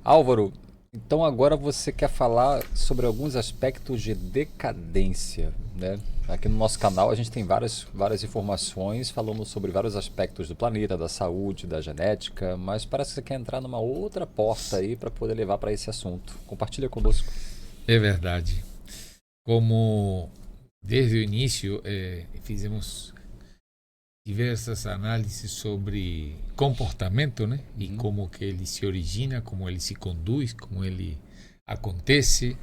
Álvaro, então agora você quer falar sobre alguns aspectos de decadência, né? Aqui no nosso canal a gente tem várias informações falando sobre vários aspectos do planeta, da saúde, da genética, mas parece que você quer entrar numa outra porta aí para poder levar para esse assunto. Compartilha conosco. É verdade. Como desde o início fizemos diversas análises sobre comportamento, né? E como que ele se origina, como ele se conduz, como ele acontece,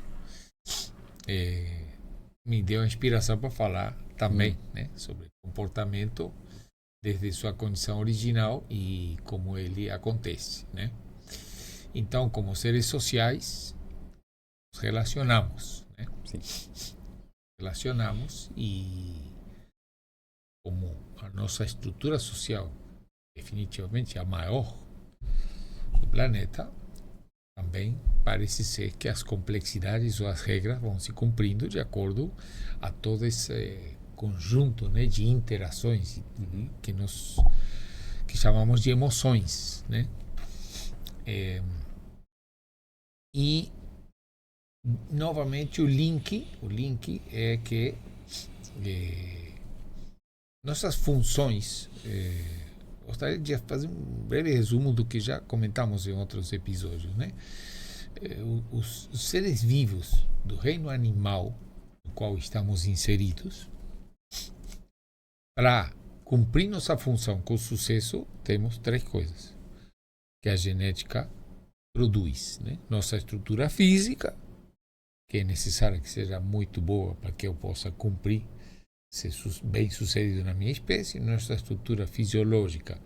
me deu a inspiração para falar também, né? Sobre comportamento desde sua condição original e como ele acontece, né? Então, como seres sociais, nos relacionamos, né? Sim. Relacionamos e como a nossa estrutura social definitivamente a maior do planeta, também parece ser que as complexidades ou as regras vão se cumprindo de acordo a todo esse conjunto, né, de interações que chamamos de emoções, né? E novamente o link é que nossas funções, gostaria de fazer um breve resumo do que já comentamos em outros episódios, né? Os seres vivos do reino animal no qual estamos inseridos, para cumprir nossa função com sucesso, temos três coisas que a genética produz, né? Nossa estrutura física, que é necessária que seja muito boa para que eu possa cumprir, ser bem sucedido na minha espécie, nossa estrutura fisiológica,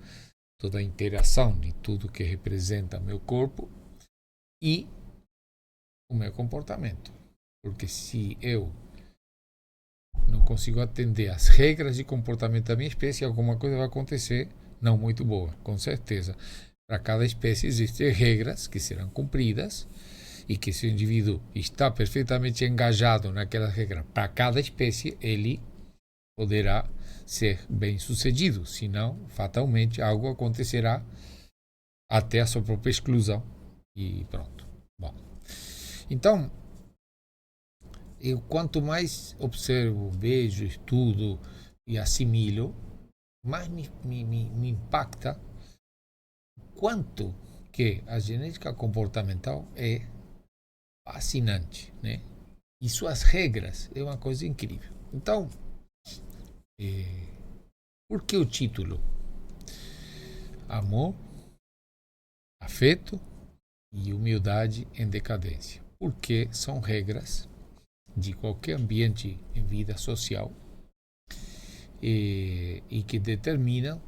toda a interação de tudo que representa meu corpo e o meu comportamento. Porque se eu não consigo atender às regras de comportamento da minha espécie, alguma coisa vai acontecer não muito boa, com certeza. Para cada espécie existem regras que serão cumpridas e que se o indivíduo está perfeitamente engajado naquela regra para cada espécie, ele poderá ser bem sucedido, senão fatalmente algo acontecerá até a sua própria exclusão e pronto. Bom, então eu quanto mais observo, vejo, estudo e assimilo, mais me impacta quanto que a genética comportamental é fascinante, né? E suas regras é uma coisa incrível. Então, por que o título? Amor, afeto e humildade em decadência. Porque são regras de qualquer ambiente em vida social e que determinam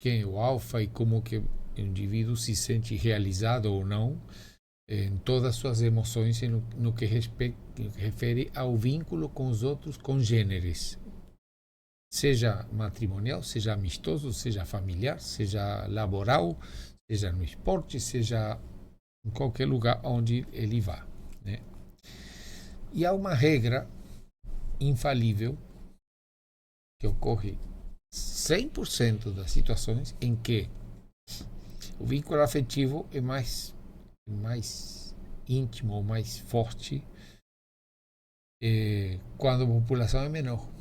quem é o alfa e como que o indivíduo se sente realizado ou não em todas as suas emoções no que refere ao vínculo com os outros congêneres, seja matrimonial, seja amistoso, seja familiar, seja laboral, seja no esporte, seja em qualquer lugar onde ele vá, né? E há uma regra infalível que ocorre 100% das situações em que o vínculo afetivo é mais íntimo ou mais forte quando a população é menor.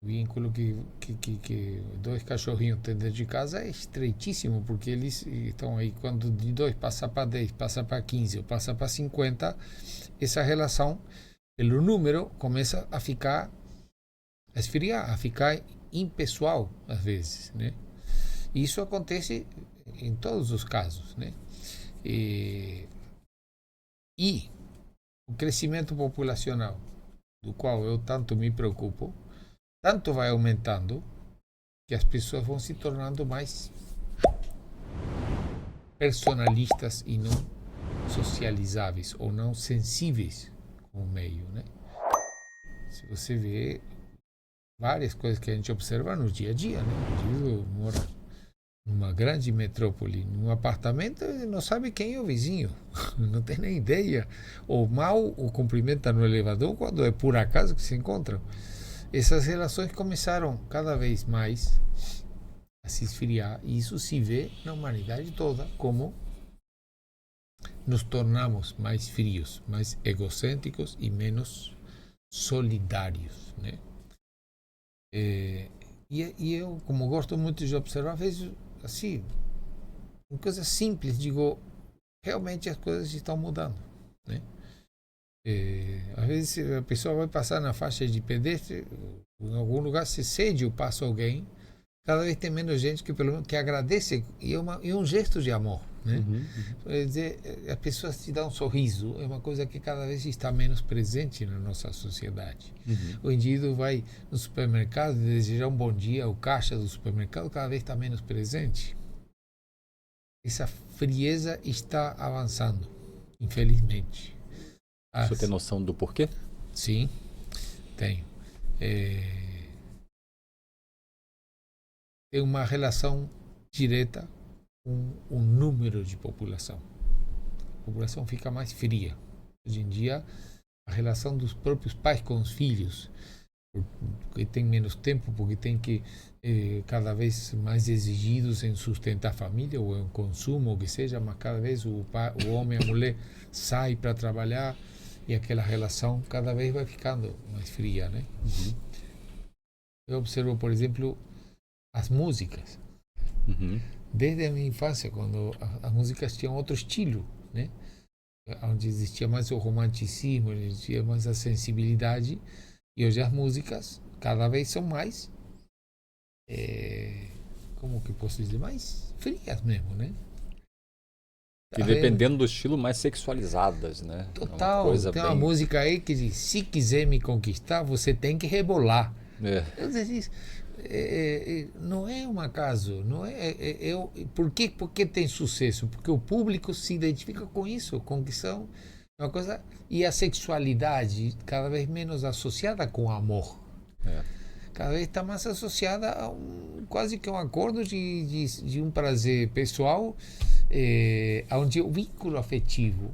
O vínculo que dois cachorrinhos têm dentro de casa é estreitíssimo, porque eles estão aí, quando de 2 passa para 10, passa para 15 ou passa para 50, essa relação, pelo número, começa a esfriar, a ficar impessoal às vezes, né? Isso acontece em todos os casos, né? E o crescimento populacional, do qual eu tanto me preocupo, tanto vai aumentando que as pessoas vão se tornando mais personalistas e não socializáveis ou não sensíveis com o meio, né? Se você vê várias coisas que a gente observa no dia a dia, né? O indivíduo mora numa grande metrópole, num apartamento, ele não sabe quem é o vizinho, não tem nem ideia, ou mal o cumprimenta no elevador quando é por acaso que se encontram. Essas relações começaram cada vez mais a se esfriar. E isso se vê na humanidade toda, como nos tornamos mais frios, mais egocêntricos e menos solidários, né? E eu, como gosto muito de observar, vejo assim, em coisas simples, digo, realmente as coisas estão mudando, né? Às vezes a pessoa vai passar na faixa de pedestre, em algum lugar se cede o passo a alguém, cada vez tem menos gente que pelo menos que agradece, e é um gesto de amor, né? Quer dizer, a pessoa te dá um sorriso, é uma coisa que cada vez está menos presente na nossa sociedade. O indivíduo vai no supermercado e desejar um bom dia, o caixa do supermercado cada vez está menos presente. Essa frieza está avançando, infelizmente. Você tem noção do porquê? Sim, tenho. Tem uma relação direta com o número de população. A população fica mais fria. Hoje em dia, a relação dos próprios pais com os filhos, porque tem menos tempo, porque tem que cada vez mais exigidos em sustentar a família ou em consumo, ou que seja, mas cada vez o homem e a mulher saem para trabalhar e aquela relação cada vez vai ficando mais fria, né? Eu observo, por exemplo, as músicas. Desde a minha infância, quando as músicas tinham outro estilo, né? Onde existia mais o romanticismo, existia mais a sensibilidade, e hoje as músicas cada vez são mais, como que posso dizer, mais frias mesmo, né? E dependendo do estilo, mais sexualizadas, né? Total. Tem uma música aí que diz: se quiser me conquistar, você tem que rebolar. Eu disse, não é um acaso, não por que tem sucesso? Porque o público se identifica com isso, com que são uma coisa, e a sexualidade cada vez menos associada com amor. Cada vez está mais associada a quase que um acordo de um prazer pessoal, onde o vínculo afetivo.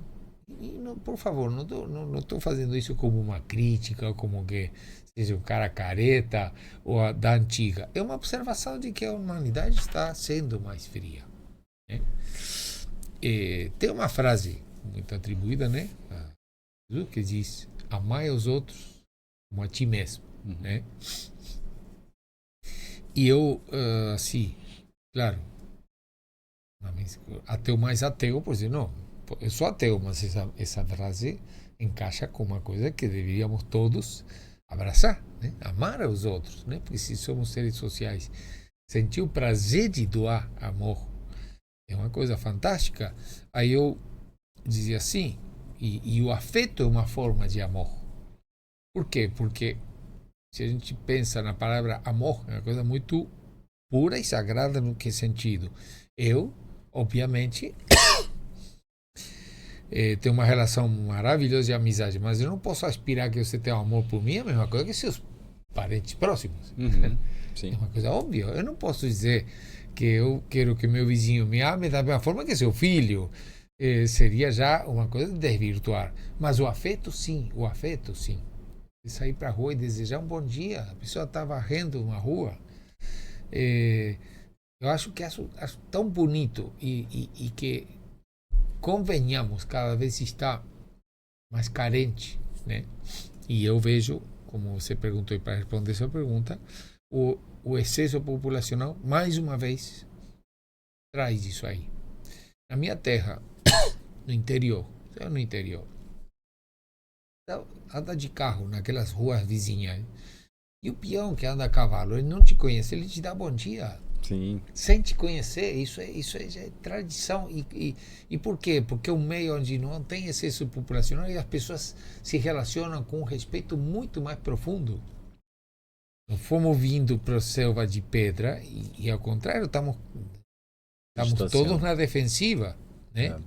E não, por favor, não estou fazendo isso como uma crítica, como que seja um cara careta ou da antiga. É uma observação de que a humanidade está sendo mais fria, né? Tem uma frase muito atribuída, né, a Jesus, que diz: amai aos outros como a ti mesmo, né? E eu, assim, claro, ateu mais ateu, por dizer, não, eu sou ateu, mas essa frase encaixa com uma coisa que deveríamos todos abraçar, né? Amar aos outros, né? Porque se somos seres sociais, sentir o prazer de doar amor é uma coisa fantástica. Aí eu dizia assim, e o afeto é uma forma de amor. Por quê? Porque se a gente pensa na palavra amor, é uma coisa muito pura e sagrada. No que sentido? Eu, obviamente, tenho uma relação maravilhosa de amizade, mas eu não posso aspirar que você tenha um amor por mim, é a mesma coisa que seus parentes próximos. Sim. É uma coisa óbvia. Eu não posso dizer que eu quero que meu vizinho me ame da mesma forma que seu filho. Seria já uma coisa de desvirtuar. Mas o afeto, sim. O afeto, sim. Sair para a rua e desejar um bom dia. A pessoa está varrendo uma rua. Eu acho que acho tão bonito e que, convenhamos, cada vez está mais carente, né? E eu vejo, como você perguntou, e para responder sua pergunta, o excesso populacional, mais uma vez, traz isso aí. Na minha terra, no interior, anda de carro naquelas ruas vizinhas, e o peão que anda a cavalo, ele não te conhece, ele te dá bom dia. Sim. Sem te conhecer, isso é tradição. E por quê? Porque é um meio onde não tem excesso populacional e as pessoas se relacionam com um respeito muito mais profundo. Não fomos vindo para a selva de pedra e ao contrário, estamos todos na defensiva, né?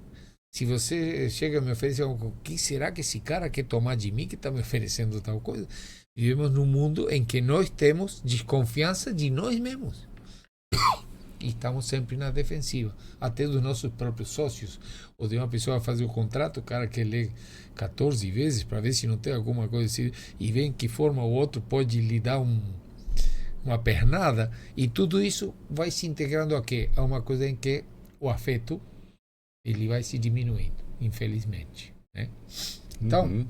Se você chega e me oferece algo, o que será que esse cara quer tomar de mim que está me oferecendo tal coisa? Vivemos num mundo em que nós temos desconfiança de nós mesmos. E estamos sempre na defensiva, até dos nossos próprios sócios. Ou de uma pessoa fazer o contrato, o cara quer ler 14 vezes para ver se não tem alguma coisa assim, e vê em que forma o outro pode lhe dar uma pernada, e tudo isso vai se integrando a quê? A uma coisa em que o afeto ele vai se diminuindo, infelizmente, né? Então,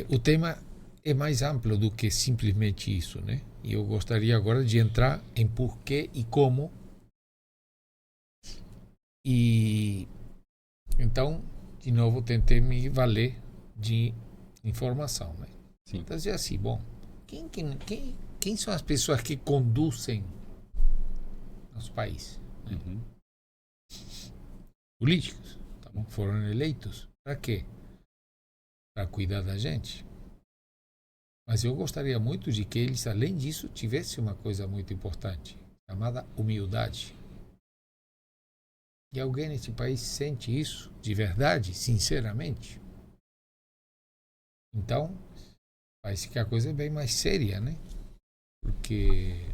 o tema é mais amplo do que simplesmente isso, né? E eu gostaria agora de entrar em porquê e como. E então, de novo, tentei me valer de informação, né? Sim. Então, é assim, bom, quem são as pessoas que conduzem nosso país? Né? Políticos, tá bom? Foram eleitos. Para quê? Para cuidar da gente. Mas eu gostaria muito de que eles, além disso, tivessem uma coisa muito importante, chamada humildade. E alguém nesse país sente isso de verdade, sinceramente? Então, parece que a coisa é bem mais séria, né? Porque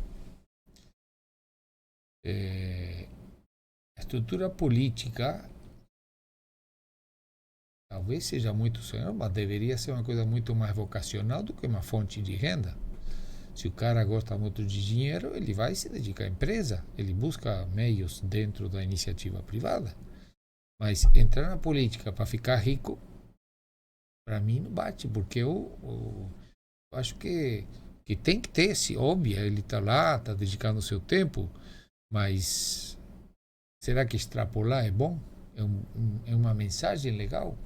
a estrutura política talvez seja muito sonhador, mas deveria ser uma coisa muito mais vocacional do que uma fonte de renda. Se o cara gosta muito de dinheiro, ele vai se dedicar à empresa, ele busca meios dentro da iniciativa privada. Mas entrar na política para ficar rico, para mim não bate, porque eu acho que tem que ter esse óbvio, ele está lá, está dedicando o seu tempo, mas será que extrapolar é bom? É uma mensagem legal?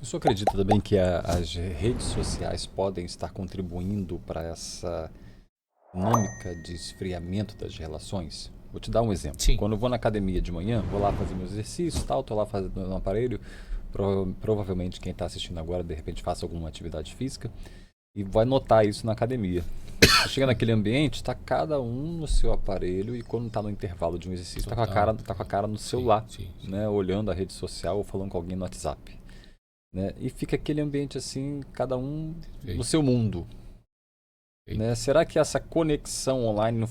O senhor acredita também que as redes sociais podem estar contribuindo para essa dinâmica de esfriamento das relações? Vou te dar um exemplo. Sim. Quando eu vou na academia de manhã, vou lá fazer meus exercícios, tal, tô lá fazendo no aparelho, provavelmente quem está assistindo agora de repente faça alguma atividade física e vai notar isso na academia. Chega naquele ambiente, está cada um no seu aparelho e quando está no intervalo de um exercício, está com a cara no celular, sim. né, olhando a rede social ou falando com alguém no WhatsApp. Né? E fica aquele ambiente assim, cada um no seu mundo. Né? Será que essa conexão online não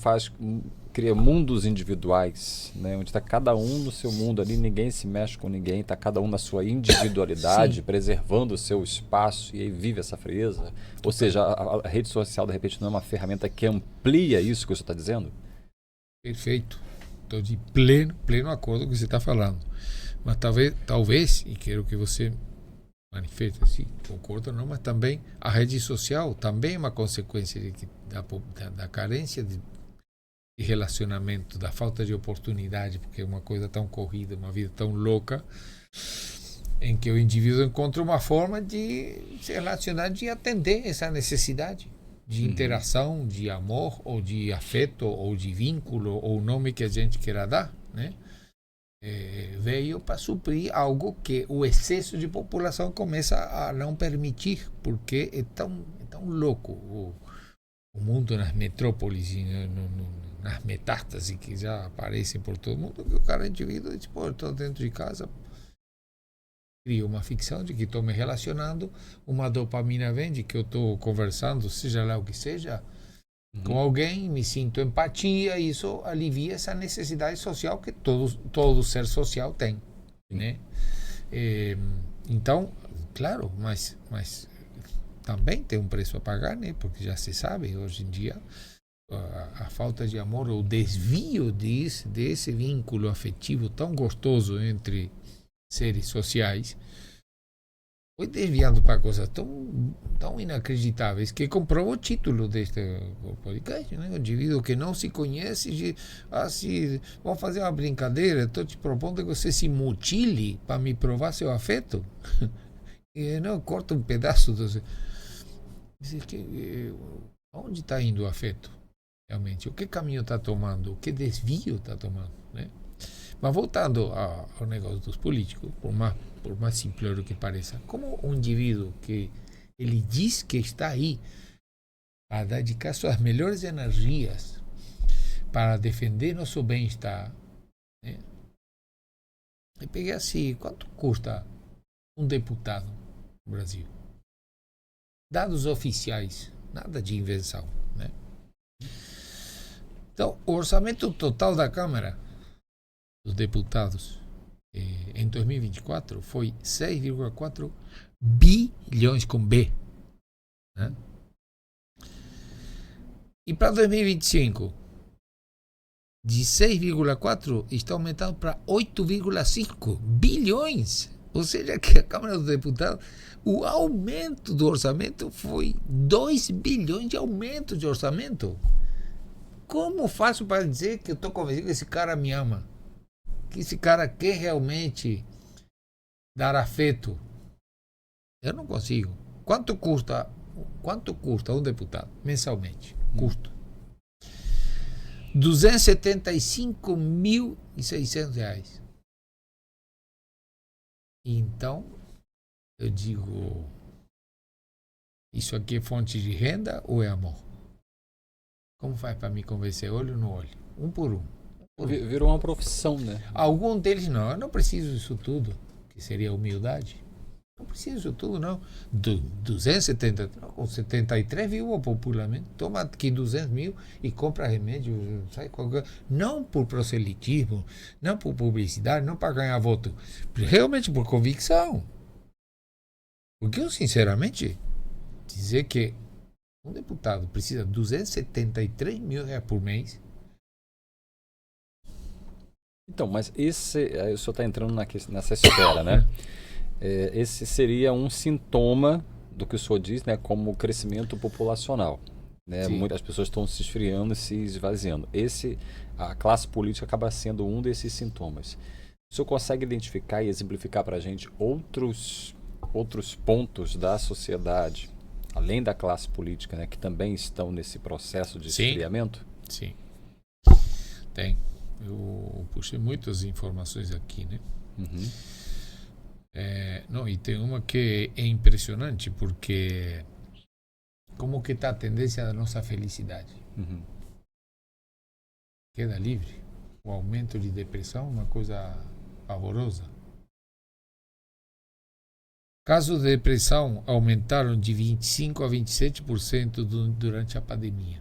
cria mundos individuais, né? Onde está cada um no seu mundo ali, ninguém se mexe com ninguém, está cada um na sua individualidade, preservando o seu espaço e aí vive essa frieza? Ou seja, a rede social de repente não é uma ferramenta que amplia isso que você está dizendo? Perfeito. Estou de pleno acordo com o que você está falando. Mas talvez, e quero que você manifesta se concorda ou não, mas também a rede social também é uma consequência da carência de relacionamento, da falta de oportunidade, porque é uma coisa tão corrida, uma vida tão louca, em que o indivíduo encontra uma forma de se relacionar, de atender essa necessidade de interação, de amor, ou de afeto, ou de vínculo, ou o nome que a gente queira dar, né? Veio para suprir algo que o excesso de população começa a não permitir, porque é tão louco o mundo nas metrópoles e nas metástases que já aparecem por todo mundo, que o cara indivíduo diz, pô, eu estou dentro de casa, cria uma ficção de que estou me relacionando, uma dopamina vem de que eu estou conversando, seja lá o que seja, com alguém, me sinto empatia, e isso alivia essa necessidade social que todo ser social tem, né? Então, claro, mas também tem um preço a pagar, né? Porque já se sabe, hoje em dia, a falta de amor, o desvio desse vínculo afetivo tão gostoso entre seres sociais, foi desviando para coisas tão inacreditáveis que comprova o título deste podcast, né? O indivíduo que não se conhece, vamos fazer uma brincadeira, estou te propondo que você se mutile para me provar seu afeto. E não, corta um pedaço do... Onde está indo o afeto? Realmente, o que caminho está tomando? O que desvio está tomando, né? Mas voltando ao negócio dos políticos, por mais simplório que pareça, como um indivíduo que ele diz que está aí a dedicar suas melhores energias para defender nosso bem-estar, né? Eu peguei assim, quanto custa um deputado no Brasil? Dados oficiais, nada de invenção, né? Então, o orçamento total da Câmara dos Deputados em 2024 foi 6,4 bilhões com B, né? E para 2025, de 6,4 está aumentando para 8,5 bilhões. Ou seja, que a Câmara dos Deputados, o aumento do orçamento foi 2 bilhões de aumento de orçamento. Como faço para dizer que eu estou convencido que esse cara me ama? Que esse cara quer realmente dar afeto? Eu não consigo. Quanto custa um deputado mensalmente? Custo R$ 275.600. Então, eu digo, isso aqui é fonte de renda ou é amor? Como faz para me convencer olho no olho? Um por um. Virou uma profissão, né? Algum deles não, eu não preciso disso tudo, que seria humildade. Não preciso disso tudo, não. 73 viu popularmente. Toma aqui 200 mil e compra remédio, sabe, não por proselitismo, não por publicidade, não para ganhar voto. Realmente por convicção. Porque eu, sinceramente, dizer que um deputado precisa de 273 mil reais por mês. Então, mas esse, aí o senhor está entrando nessa esfera, né? Esse seria um sintoma do que o senhor diz, né, como crescimento populacional. Né? Muitas pessoas estão se esfriando e se esvaziando. A classe política acaba sendo um desses sintomas. O senhor consegue identificar e exemplificar para a gente outros pontos da sociedade, além da classe política, né, que também estão nesse processo de esfriamento? Sim, tem. Eu puxei muitas informações aqui, né? Uhum. Não, e tem uma que é impressionante, porque como que está a tendência da nossa felicidade? Uhum. Queda livre. O aumento de depressão, uma coisa pavorosa. Casos de depressão aumentaram de 25% a 27% durante a pandemia.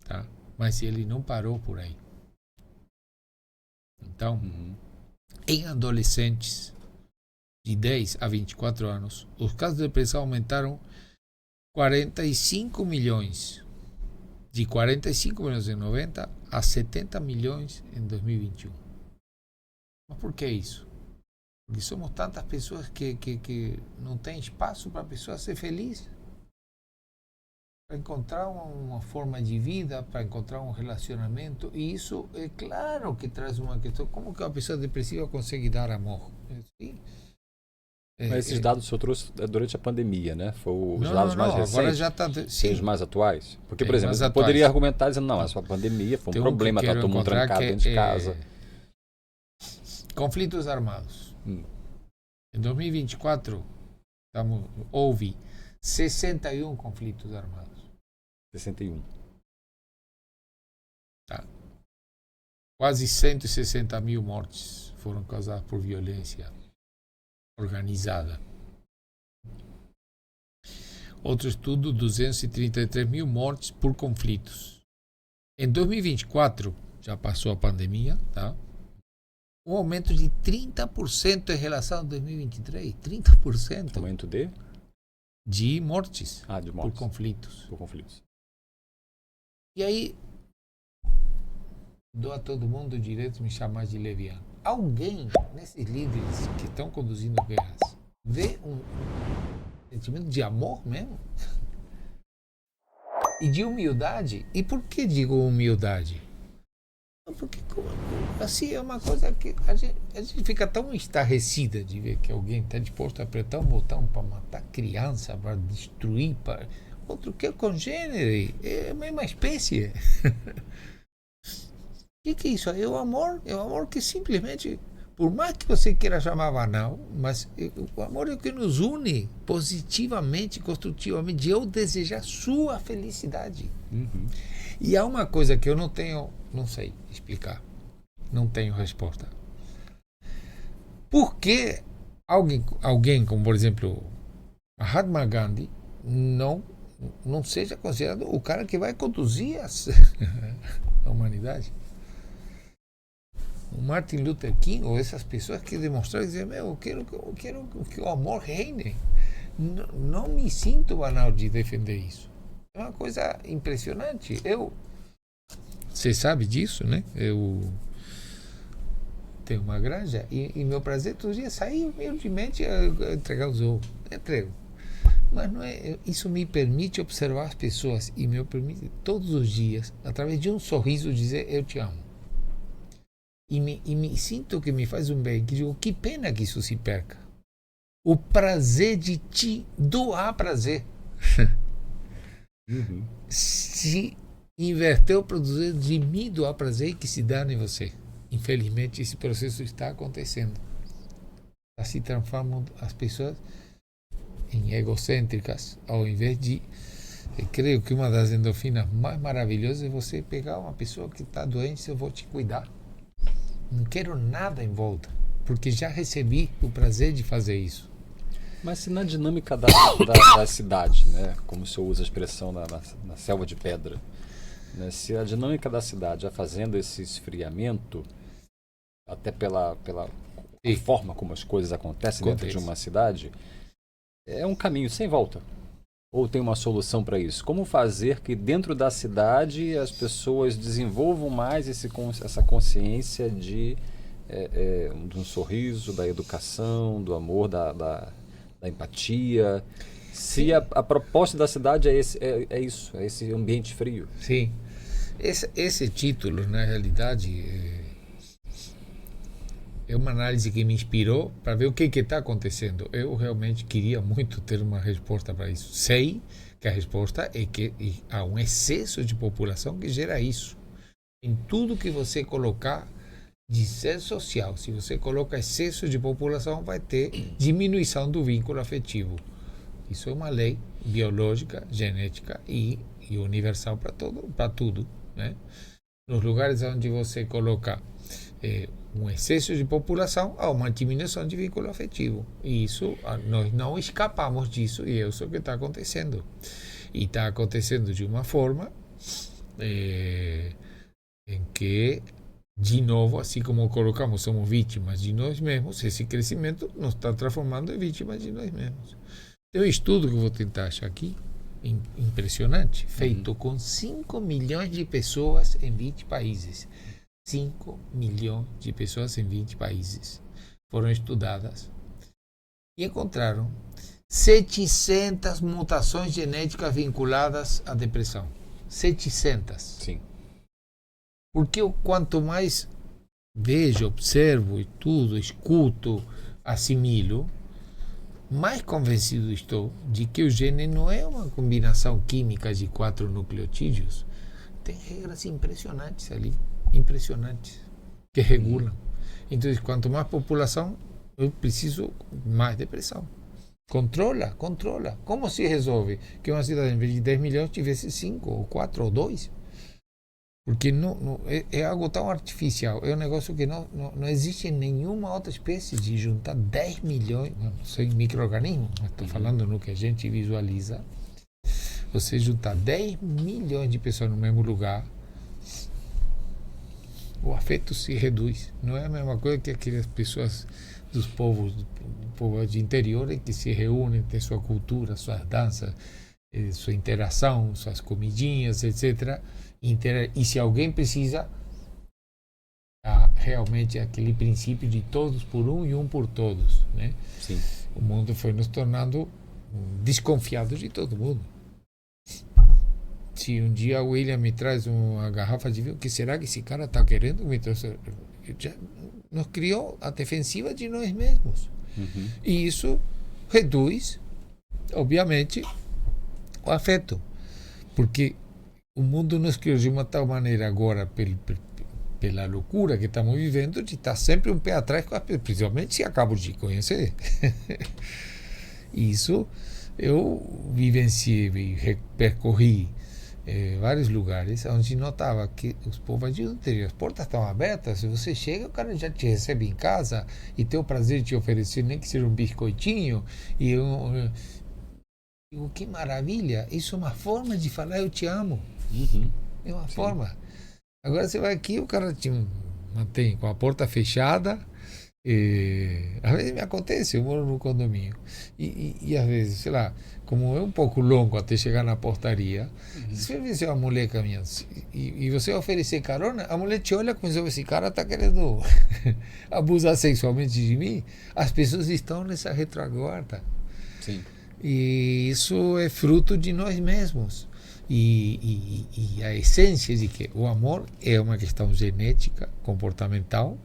Tá? Mas ele não parou por aí. Então, em adolescentes de 10 a 24 anos, os casos de depressão aumentaram 45 milhões. De 45 milhões em 90 a 70 milhões em 2021. Mas por que isso? Porque somos tantas pessoas que não tem espaço para a pessoa ser feliz. Para encontrar uma forma de vida, para encontrar um relacionamento. E isso, é claro que traz uma questão. Como que uma pessoa depressiva consegue dar amor? Sim. Mas esses dados o senhor trouxe durante a pandemia, né? Foi os dados mais recentes? Agora já está... Os mais atuais? Porque, por exemplo, você poderia argumentar dizendo, não, essa pandemia foi um problema, está todo mundo trancado dentro de casa. Conflitos armados. Em 2024, houve 61 conflitos armados. 61. Tá. Quase 160 mil mortes foram causadas por violência organizada. Outro estudo, 233 mil mortes por conflitos. Em 2024, já passou a pandemia, tá? Um aumento de 30% em relação a 2023. 30%. Aumento de mortes. De mortes. Por conflitos. Por conflitos. E aí, dou a todo mundo o direito de me chamar de leviano. Alguém, nesses líderes que estão conduzindo guerras, vê um sentimento de amor mesmo? E de humildade? E por que digo humildade? Porque assim é uma coisa que a gente fica tão estarrecida de ver que alguém está disposto a apertar um botão para matar criança, para destruir, para outro que é congênere, é a mesma espécie. O que é isso? É o amor que simplesmente, por mais que você queira chamar banal, mas o amor é o que nos une positivamente, construtivamente, de eu desejar sua felicidade. E há uma coisa que eu não sei explicar, não tenho resposta. Por que alguém como, por exemplo, Mahatma Gandhi não seja considerado o cara que vai conduzir a humanidade? O Martin Luther King, ou essas pessoas que demonstraram dizer, eu quero que o amor reine. Não me sinto banal de defender isso. É uma coisa impressionante. Você sabe disso, né? Eu tenho uma granja e meu prazer todo dia é sair humildemente a entregar os ovos. Entrego. Mas não é, isso me permite observar as pessoas e me permite todos os dias, através de um sorriso, dizer eu te amo. E me sinto que me faz um bem, que digo, que pena que isso se perca. O prazer de te doar prazer. Uhum. Se inverteu produzir de mim doar prazer e que se dane você. Infelizmente esse processo está acontecendo. Se transformam as pessoas em egocêntricas, ao invés de... Eu creio que uma das endorfinas mais maravilhosas é você pegar uma pessoa que está doente e eu vou te cuidar. Não quero nada em volta, porque já recebi o prazer de fazer isso. Mas se na dinâmica da cidade, né, como o senhor usa a expressão na selva de pedra, né, se a dinâmica da cidade já fazendo esse esfriamento, até pela forma como as coisas acontecem dentro de uma cidade, é um caminho sem volta. Ou tem uma solução para isso? Como fazer que dentro da cidade as pessoas desenvolvam mais essa consciência de um sorriso, da educação, do amor, da empatia? Se a proposta da cidade é isso, é esse ambiente frio. Sim. Esse título, na realidade, é uma análise que me inspirou para ver o que está acontecendo. Eu realmente queria muito ter uma resposta para isso. Sei que a resposta é que há um excesso de população que gera isso. Em tudo que você colocar de ser social, se você coloca excesso de população, vai ter diminuição do vínculo afetivo. Isso é uma lei biológica, genética e universal para tudo, né? Nos lugares onde você coloca um excesso de população, há uma diminuição de vínculo afetivo. E isso, nós não escapamos disso, e é isso que está acontecendo. E está acontecendo de uma forma em que, de novo, assim como colocamos, somos vítimas de nós mesmos, esse crescimento nos está transformando em vítimas de nós mesmos. Tem um estudo que eu vou tentar achar aqui, impressionante, feito com 5 milhões de pessoas em 20 países. 5 milhões de pessoas em 20 países foram estudadas e encontraram 700 mutações genéticas vinculadas à depressão. 700. Sim. Porque quanto mais vejo, observo e tudo, escuto, assimilo, mais convencido estou de que o gene não é uma combinação química de 4 nucleotídeos. Tem regras impressionantes ali, impressionantes, que regulam. Então, quanto mais população, eu preciso mais depressão. Controla. Como se resolve que uma cidade, em vez de 10 milhões, tivesse 5, ou 4, ou 2? Porque é algo tão artificial. É um negócio que não existe em nenhuma outra espécie de juntar 10 milhões, não sei, micro-organismos, mas estou falando no que a gente visualiza. Você juntar 10 milhões de pessoas no mesmo lugar, o afeto se reduz. Não é a mesma coisa que aquelas pessoas dos povos de interior que se reúnem, têm sua cultura, suas danças, sua interação, suas comidinhas, etc. E se alguém precisa, realmente aquele princípio de todos por um e um por todos, né? Sim. O mundo foi nos tornando desconfiados de todo mundo. Se um dia o William me traz uma garrafa de vinho, o que será que esse cara está querendo? Já nos criou a defensiva de nós mesmos. Uhum. E isso reduz, obviamente, o afeto. Porque o mundo nos criou de uma tal maneira agora, pela loucura que estamos vivendo, de estar sempre um pé atrás, principalmente se acabo de conhecer. Isso eu vivenciei e percorri vários lugares onde notava que os povos de interior, as portas estão abertas, se você chega, o cara já te recebe em casa e tem o prazer de te oferecer nem que seja um biscoitinho e que maravilha, isso é uma forma de falar eu te amo. Uhum. É uma forma. Agora você vai aqui, o cara te mantém com a porta fechada, Às vezes me acontece, eu moro no condomínio. E às vezes, sei lá, como é um pouco longo até chegar na portaria, se você vê uma mulher caminhando e você oferecer carona, a mulher te olha como se esse cara está querendo abusar sexualmente de mim. As pessoas estão nessa retaguarda. Sim. E isso é fruto de nós mesmos. E a essência de que o amor é uma questão genética, comportamental,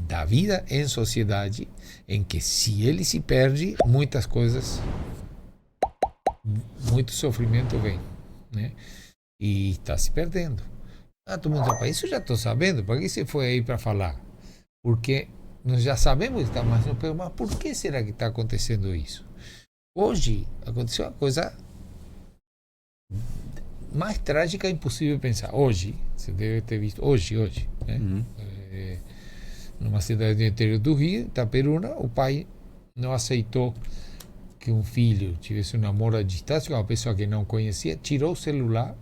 da vida em sociedade, em que se ele se perde, muitas coisas, muito sofrimento vem, né? E está se perdendo. Todo mundo fala, isso já estou sabendo, para que você foi aí para falar? Porque nós já sabemos que está mais no pé, mas por que será que está acontecendo isso? Hoje aconteceu uma coisa mais trágica impossível pensar. Hoje, você deve ter visto, hoje, né? Numa cidade do interior do Rio, Itaperuna, o pai não aceitou que um filho tivesse um namoro à distância com uma pessoa que não conhecia, tirou o celular,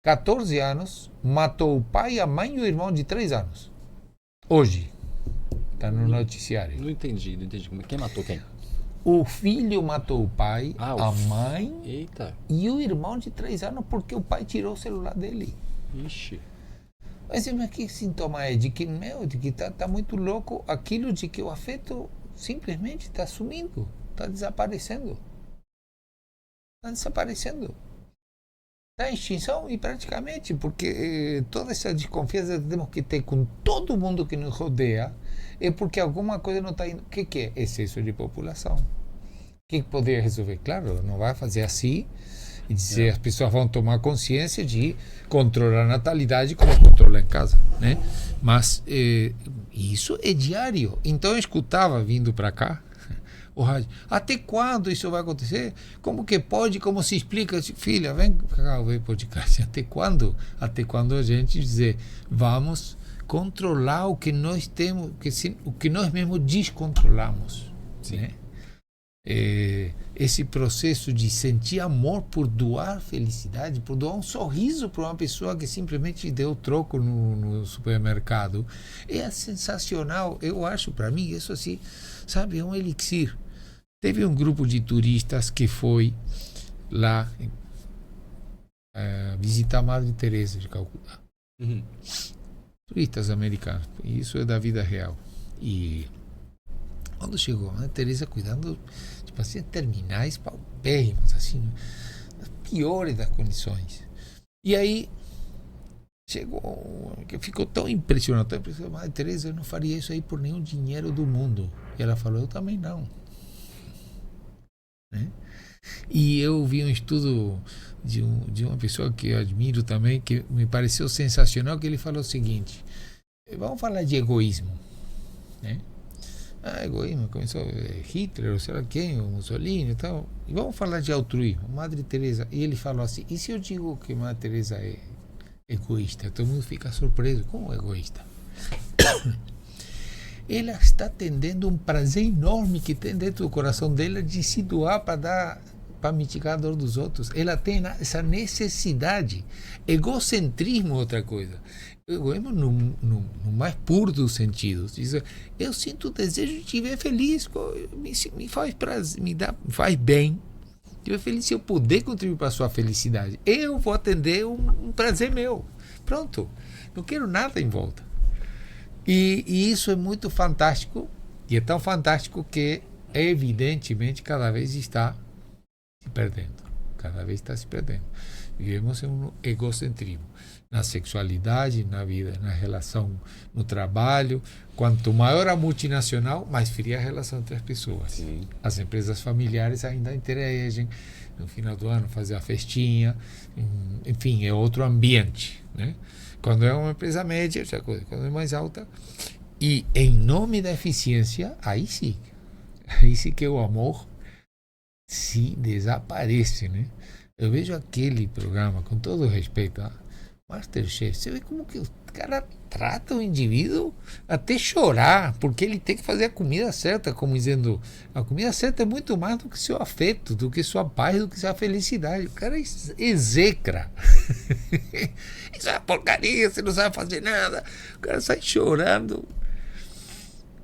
14 anos, matou o pai, a mãe e o irmão de 3 anos. Hoje. Está no noticiário. Não entendi. Quem matou quem? O filho matou o pai, a mãe Eita. e o irmão de 3 anos porque o pai tirou o celular dele. Ixi. Mas que sintoma é? De que, de que tá muito louco aquilo de que o afeto simplesmente está sumindo, está desaparecendo. Está desaparecendo. Está em extinção e praticamente, porque toda essa desconfiança que temos que ter com todo mundo que nos rodeia é porque alguma coisa não está indo. O que é? Excesso de população. O que poderia resolver? Claro, não vai fazer assim e dizer as pessoas vão tomar consciência de controlar a natalidade como controla em casa, né? Mas isso é diário. Então eu escutava vindo para cá o rádio. Até quando isso vai acontecer? Como que pode? Como se explica? Filha, vem cá ver podcast. Até quando? Até quando a gente dizer vamos controlar o que nós temos, o que nós mesmos descontrolamos, né? Esse processo de sentir amor por doar felicidade, por doar um sorriso para uma pessoa que simplesmente deu troco no supermercado, é sensacional. Eu acho, para mim, isso assim, sabe, é um elixir. Teve um grupo de turistas que foi lá visitar a Madre Teresa de Calcutá. Turistas americanos. Isso é da vida real. E quando chegou a Madre Teresa cuidando de pacientes terminais paupérrimos, assim, nas piores das condições. E aí chegou, que ficou tão impressionado, Madre Teresa, eu não faria isso aí por nenhum dinheiro do mundo. E ela falou, eu também não. Né? E eu vi um estudo de uma pessoa que eu admiro também, que me pareceu sensacional, que ele falou o seguinte, vamos falar de egoísmo, né? Egoísmo, começou Hitler, ou sei lá quem, o Mussolini e tal, e vamos falar de altruísmo, Madre Teresa, e ele falou assim, e se eu digo que Madre Teresa é egoísta? Todo mundo fica surpreso, como egoísta? Ela está atendendo um prazer enorme que tem dentro do coração dela de se doar para mitigar a dor dos outros. Ela tem essa necessidade. Egocentrismo é outra coisa. Egoísmo no mais puro dos sentidos. Eu sinto o desejo de te ver feliz, me faz prazer, me faz bem. Te ver feliz, se eu puder contribuir para a sua felicidade, eu vou atender um prazer meu. Pronto. Não quero nada em volta. E isso é muito fantástico, e é tão fantástico que, evidentemente, cada vez está se perdendo. Cada vez está se perdendo. Vivemos em um egocentrismo. Na sexualidade, na vida, na relação, no trabalho. Quanto maior a multinacional, mais fria a relação entre as pessoas. Sim. As empresas familiares ainda interagem. No final do ano, fazer a festinha. Enfim, é outro ambiente, né? Quando é uma empresa média, outra coisa. Quando é mais alta. E em nome da eficiência, aí sim que o amor se desaparece, né? Eu vejo aquele programa, com todo respeito, Masterchef, você vê como que os caras tratam o indivíduo até chorar, porque ele tem que fazer a comida certa, como dizendo, a comida certa é muito mais do que seu afeto, do que sua paz, do que sua felicidade. O cara execra. Isso é uma porcaria, você não sabe fazer nada. O cara sai chorando.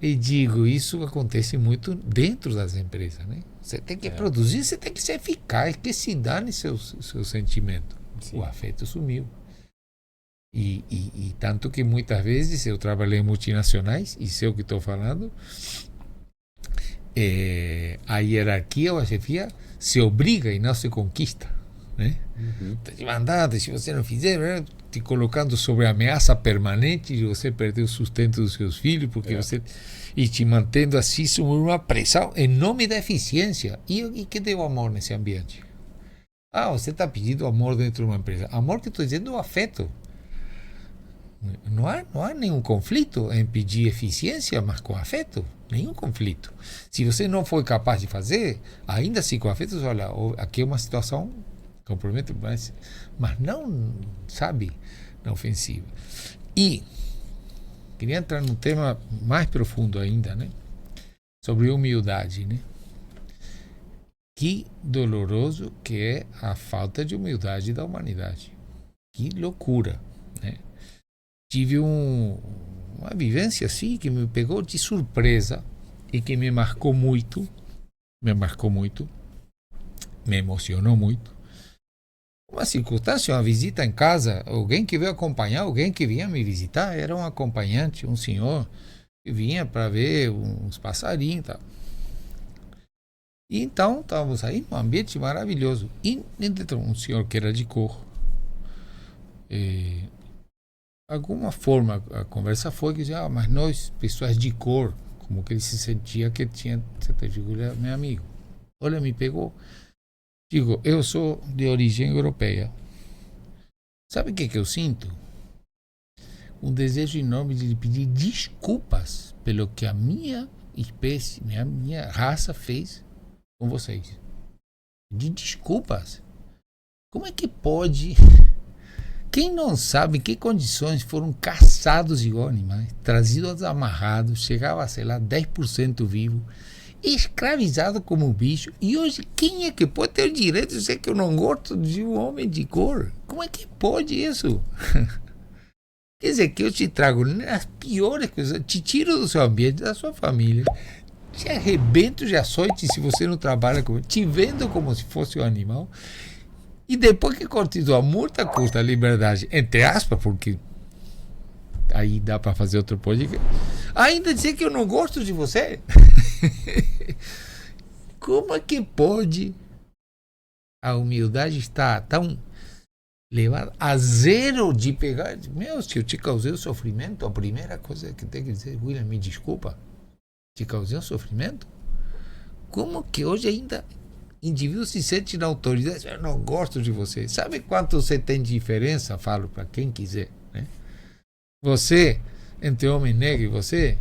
E digo, isso acontece muito dentro das empresas, né? Você tem que produzir, você tem que ser eficaz, que se dane seu sentimento. Sim. O afeto sumiu. E tanto que muitas vezes eu trabalhei em multinacionais, e sei o que estou falando, a hierarquia ou a chefia se obriga e não se conquista, né? Tá te mandando, se você não fizer, te colocando sobre ameaça permanente de você perder o sustento dos seus filhos, porque você e te mantendo assim sob uma pressão em nome da eficiência. E que deu amor nesse ambiente? Ah, você está pedindo amor dentro de uma empresa. Amor que estou dizendo é o afeto. Não há nenhum conflito em pedir eficiência, mas com afeto. Nenhum conflito. Se você não foi capaz de fazer, ainda assim com afeto, olha, aqui é uma situação compromete, mas não, sabe, não ofensiva. E queria entrar num tema mais profundo ainda, né? Sobre humildade, né? Que doloroso que é a falta de humildade da humanidade. Que loucura, né? Tive uma vivência assim que me pegou de surpresa e que me marcou muito, me emocionou muito. Uma circunstância, uma visita em casa, alguém que veio acompanhar, alguém que vinha me visitar, era um acompanhante, um senhor que vinha para ver uns passarinhos e tal. E então estávamos aí num ambiente maravilhoso. E dentro um senhor que era de cor. Alguma forma a conversa foi que dizia, mas nós, pessoas de cor, como que ele se sentia que tinha, meu amigo, olha, me pegou. Digo, eu sou de origem europeia. Sabe o que eu sinto? Um desejo enorme de lhe pedir desculpas pelo que a minha espécie, minha raça fez com vocês. De desculpas. Como é que pode... Quem não sabe em que condições foram caçados igual animais, trazidos amarrados, chegava a, sei lá, 10% vivo, escravizado como bicho, e hoje quem é que pode ter o direito de dizer que eu não gosto de um homem de cor? Como é que pode isso? Quer dizer, que eu te trago as piores coisas, te tiro do seu ambiente, da sua família, te arrebento de açoite se você não trabalha comigo, te vendo como se fosse um animal. E depois que cortou a multa, custa a liberdade, entre aspas, porque aí dá para fazer outro podcast, ainda dizer que eu não gosto de você? Como é que pode a humildade estar tão levada a zero de pegar? Meu, se eu te causei o sofrimento, a primeira coisa que tem que dizer, William, me desculpa, te causei um sofrimento? Como que hoje ainda... indivíduo se sente na autoridade, eu não gosto de você. Sabe quanto você tem de diferença? Falo para quem quiser, né? Você, entre homem negro e você,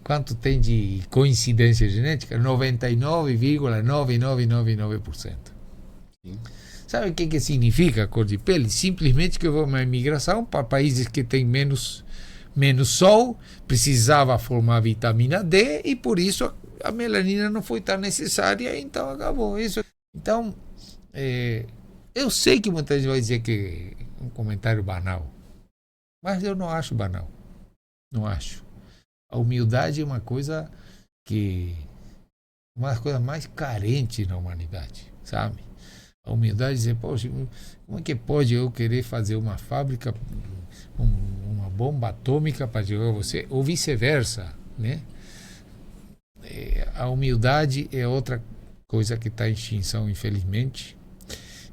quanto tem de coincidência genética? 99,9999%. Sabe o que significa a cor de pele? Simplesmente que houve uma imigração para países que têm menos sol, precisava formar vitamina D e por isso a melanina não foi tão necessária, então acabou isso. Então, eu sei que muita gente vai dizer que é um comentário banal, mas eu não acho banal. Não acho. A humildade é uma coisa uma das coisas mais carentes na humanidade, sabe? A humildade dizer, poxa, como é que pode eu querer fazer uma fábrica, uma bomba atômica para jogar você, ou vice-versa, né? A humildade é outra coisa que está em extinção, infelizmente,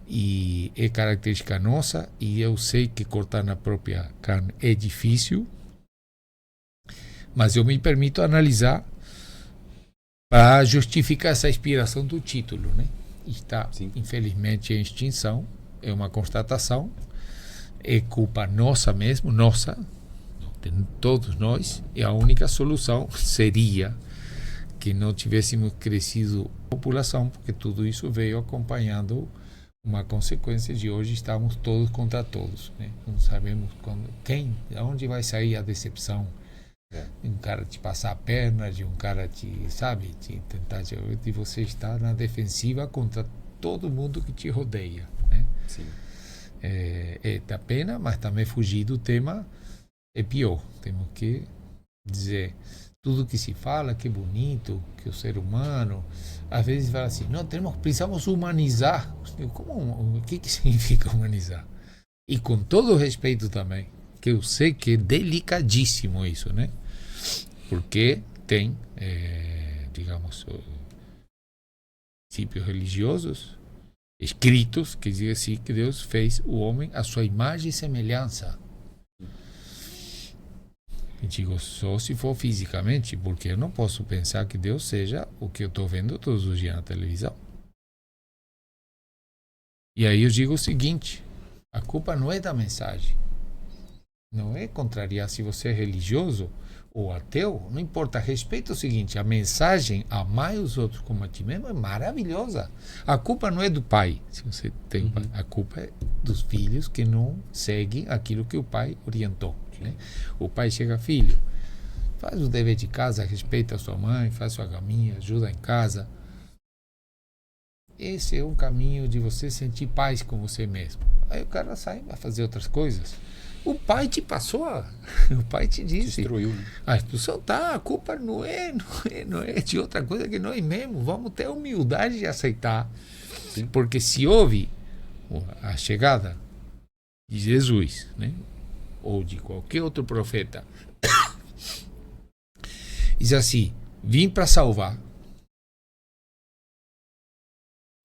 e é característica nossa, e eu sei que cortar na própria carne é difícil, mas eu me permito analisar para justificar essa inspiração do título, né? Está, sim, infelizmente em extinção, é uma constatação, é culpa nossa mesmo, nossa, de todos nós, e a única solução seria que não tivéssemos crescido a população, porque tudo isso veio acompanhando uma consequência de hoje estamos todos contra todos, né? Não sabemos aonde vai sair a decepção. De um cara te passar a perna, de um cara te tentar de você estar na defensiva contra todo mundo que te rodeia, né? Sim. Dá pena, mas também fugir do tema é pior. Temos que dizer, tudo que se fala, que é bonito, que o ser humano, às vezes fala assim, não, precisamos humanizar. O que significa humanizar? E com todo o respeito também, que eu sei que é delicadíssimo isso, né? Porque tem, digamos, princípios religiosos escritos que dizem assim que Deus fez o homem à sua imagem e semelhança. E digo, só se for fisicamente, porque eu não posso pensar que Deus seja o que eu estou vendo todos os dias na televisão. E aí eu digo o seguinte, a culpa não é da mensagem. Não é contrariar se você é religioso ou ateu, não importa. Respeita o seguinte, a mensagem, amar os outros como a ti mesmo, é maravilhosa. A culpa não é do pai, se você tem um pai. A culpa é dos filhos que não seguem aquilo que o pai orientou. Né? O pai chega, filho, faz o dever de casa, respeita a sua mãe, faz sua caminha, ajuda em casa. Esse é um caminho de você sentir paz com você mesmo. Aí o cara sai, vai fazer outras coisas. O pai te passou, o pai te disse. Destruiu, né? A instrução tá, a culpa não é de outra coisa que nós mesmos. Vamos ter humildade de aceitar. Sim. Porque se houve a chegada de Jesus, né? Ou de qualquer outro profeta, diz assim, vim para salvar.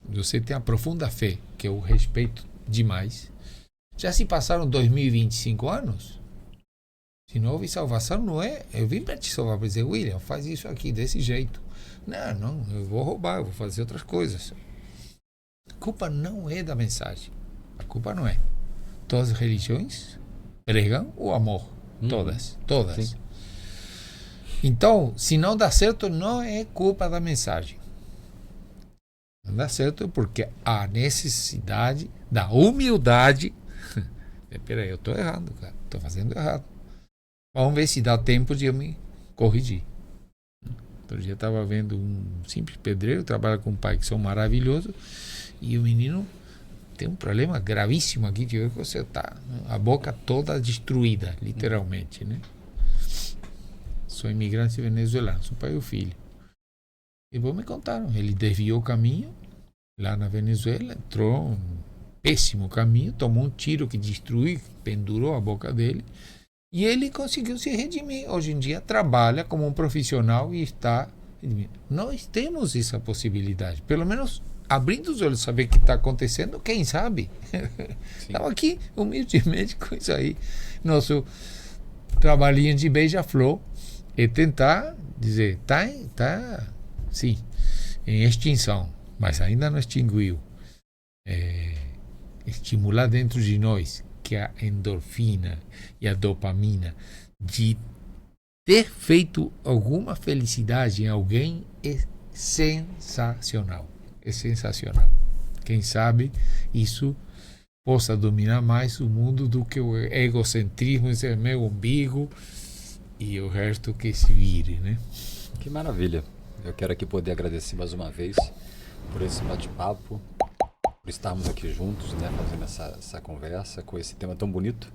Você tem a profunda fé, que eu respeito demais. Já se passaram 2025 anos? Se não houve salvação, não é. Eu vim para te salvar, para dizer, William, faz isso aqui desse jeito. Não, eu vou roubar, eu vou fazer outras coisas. A culpa não é da mensagem. A culpa não é. Todas as religiões pregam o amor. Todas. Sim. Então, se não dá certo, não é culpa da mensagem. Não dá certo porque a necessidade da humildade. Peraí, eu estou errado, cara. Estou fazendo errado. Vamos ver se dá tempo de eu me corrigir. Outro dia eu estava vendo um simples pedreiro, trabalha com um pai que são maravilhosos, e o menino tem um problema gravíssimo aqui, de que você está a boca toda destruída, literalmente, né? Sou imigrante venezuelano, sou pai e o filho. E vou me contaram, ele desviou o caminho lá na Venezuela, entrou um péssimo caminho, tomou um tiro que destruiu, pendurou a boca dele, e ele conseguiu se redimir. Hoje em dia trabalha como um profissional e está redimido. Nós temos essa possibilidade, pelo menos abrindo os olhos, saber o que está acontecendo, quem sabe? Estava aqui humildemente com isso aí. Nosso trabalhinho de beija-flor é tentar dizer, tá sim, em extinção, mas ainda não extinguiu. Estimular dentro de nós que a endorfina e a dopamina de ter feito alguma felicidade em alguém é sensacional. É sensacional. Quem sabe isso possa dominar mais o mundo do que o egocentrismo, esse é meu umbigo e o resto que se vire, né? Que maravilha. Eu quero aqui poder agradecer mais uma vez por esse bate-papo, por estarmos aqui juntos, né, fazendo essa conversa com esse tema tão bonito,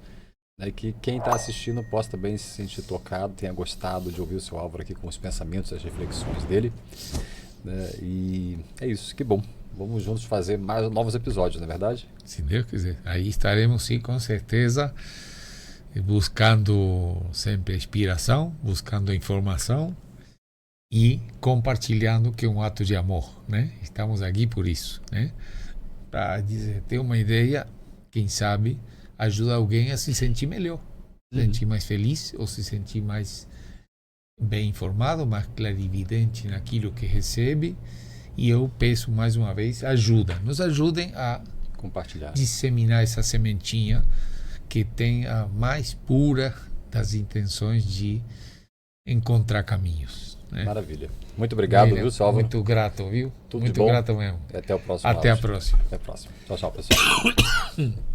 né, que quem está assistindo possa também se sentir tocado, tenha gostado de ouvir o seu Álvaro aqui com os pensamentos, as reflexões dele, né, e é isso, que bom. Vamos juntos fazer mais novos episódios, não é verdade? Se Deus quiser. Aí estaremos, sim, com certeza, buscando sempre a inspiração, buscando a informação e compartilhando, que é um ato de amor, né? Estamos aqui por isso, né? Para dizer, ter uma ideia, quem sabe, ajuda alguém a se sentir melhor, se sentir mais feliz ou se sentir mais bem informado, mais clarividente naquilo que recebe. E eu peço mais uma vez, nos ajudem a compartilhar, disseminar essa sementinha que tem a mais pura das intenções de encontrar caminhos, né? Maravilha. Muito obrigado, viu, Salvo? Muito grato, viu? Tudo muito de bom. grato mesmo. Até o próximo. Até a próxima. Até a próxima. Tchau, pessoal.